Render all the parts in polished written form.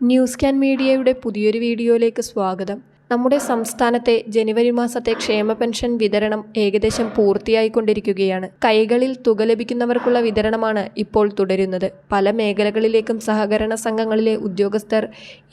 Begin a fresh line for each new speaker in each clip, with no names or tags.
News can മീഡിയയുടെ പുതിയൊരു വീഡിയോയിലേക്ക് സ്വാഗതം. നമ്മുടെ സംസ്ഥാനത്തെ ജനുവരി മാസത്തെ ക്ഷേമ പെൻഷൻ വിതരണം ഏകദേശം പൂർത്തിയായിക്കൊണ്ടിരിക്കുകയാണ്. കൈകളിൽ തുക ലഭിക്കുന്നവർക്കുള്ള വിതരണമാണ് ഇപ്പോൾ തുടരുന്നത്. പല മേഖലകളിലേക്കും സഹകരണ സംഘങ്ങളിലെ ഉദ്യോഗസ്ഥർ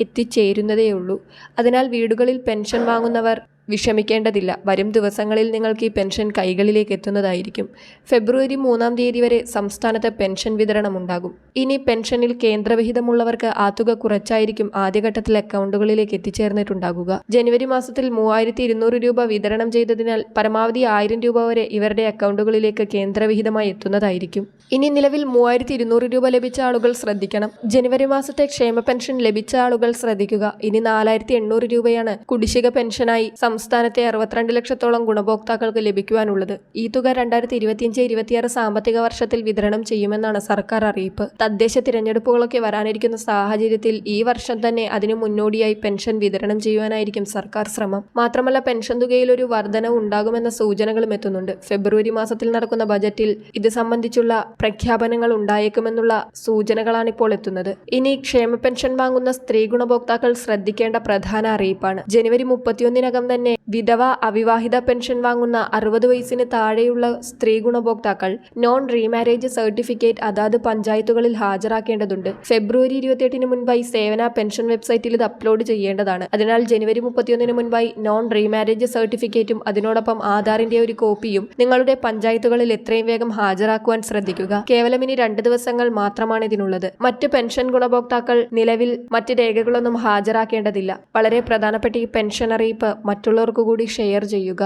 എത്തിച്ചേരുന്നതേയുള്ളൂ. അതിനാൽ വീടുകളിൽ പെൻഷൻ വാങ്ങുന്നവർ വിഷമിക്കേണ്ടതില്ല. വരും ദിവസങ്ങളിൽ നിങ്ങൾക്ക് ഈ പെൻഷൻ കൈകളിലേക്ക് എത്തുന്നതായിരിക്കും. ഫെബ്രുവരി 3-ാം തീയതി വരെ സംസ്ഥാനത്ത് പെൻഷൻ വിതരണം ഉണ്ടാകും. ഇനി പെൻഷനിൽ കേന്ദ്രവിഹിതമുള്ളവർക്ക് ആ തുക കുറച്ചായിരിക്കും ആദ്യഘട്ടത്തിൽ അക്കൗണ്ടുകളിലേക്ക് എത്തിച്ചേർന്നിട്ടുണ്ടാകുക. ജനുവരി മാസത്തിൽ 3200 രൂപ വിതരണം ചെയ്തതിനാൽ പരമാവധി 1000 രൂപ വരെ ഇവരുടെ അക്കൗണ്ടുകളിലേക്ക് കേന്ദ്രവിഹിതമായി എത്തുന്നതായിരിക്കും. ഇനി നിലവിൽ 3200 രൂപ ലഭിച്ച ആളുകൾ ശ്രദ്ധിക്കണം. ജനുവരി മാസത്തെ ക്ഷേമ പെൻഷൻ ലഭിച്ച ആളുകൾ ശ്രദ്ധിക്കുക. ഇനി 4800 രൂപയാണ് കുടിശ്ശിക പെൻഷനായി സംസ്ഥാനത്തെ 62 ലക്ഷത്തോളം ഗുണഭോക്താക്കൾക്ക് ലഭിക്കുവാനുള്ളത്. ഈ തുക 2025-26 സാമ്പത്തിക വർഷത്തിൽ വിതരണം ചെയ്യുമെന്നാണ് സർക്കാർ അറിയിപ്പ്. തദ്ദേശ തിരഞ്ഞെടുപ്പുകളൊക്കെ വരാനിരിക്കുന്ന സാഹചര്യത്തിൽ ഈ വർഷം തന്നെ അതിനു മുന്നോടിയായി പെൻഷൻ വിതരണം ചെയ്യുവാനായിരിക്കും സർക്കാർ ശ്രമം. മാത്രമല്ല പെൻഷൻ തുകയിൽ ഒരു വർധനവ് ഉണ്ടാകുമെന്ന സൂചനകളും എത്തുന്നുണ്ട്. ഫെബ്രുവരി മാസത്തിൽ നടക്കുന്ന ബജറ്റിൽ ഇത് സംബന്ധിച്ചുള്ള പ്രഖ്യാപനങ്ങൾ ഉണ്ടായേക്കുമെന്നുള്ള സൂചനകളാണ് ഇപ്പോൾ എത്തുന്നത്. ഇനി ക്ഷേമ പെൻഷൻ വാങ്ങുന്ന സ്ത്രീ ഗുണഭോക്താക്കൾ ശ്രദ്ധിക്കേണ്ട പ്രധാന അറിയിപ്പാണ്. ജനുവരി 31-നകം തന്നെ വിധവ അവിവാഹിത പെൻഷൻ വാങ്ങുന്ന 60 വയസ്സിന് താഴെയുള്ള സ്ത്രീ ഗുണഭോക്താക്കൾ നോൺ റീമാരേജ് സർട്ടിഫിക്കറ്റ് അതാത് പഞ്ചായത്തുകളിൽ ഹാജരാക്കേണ്ടതുണ്ട്. ഫെബ്രുവരി 28-ന് മുൻപായി സേവന പെൻഷൻ വെബ്സൈറ്റിൽ ഇത് അപ്ലോഡ് ചെയ്യേണ്ടതാണ്. അതിനാൽ ജനുവരി 31-ന് മുൻപായി നോൺ റീമാരേജ് സർട്ടിഫിക്കറ്റും അതിനോടൊപ്പം ആധാറിന്റെ ഒരു കോപ്പിയും നിങ്ങളുടെ പഞ്ചായത്തുകളിൽ എത്രയും വേഗം ഹാജരാക്കുവാൻ ശ്രദ്ധിക്കുക. കേവലം ഇനി 2 ദിവസങ്ങൾ മാത്രമാണ് ഇതിനുള്ളത്. മറ്റ് പെൻഷൻ ഗുണഭോക്താക്കൾ നിലവിൽ മറ്റ് രേഖകളൊന്നും ഹാജരാക്കേണ്ടതില്ല. വളരെ പ്രധാനപ്പെട്ട ഈ പെൻഷൻ അറിയിപ്പ് മറ്റുള്ളവർക്ക് കൂടി ഷെയർ ചെയ്യുക.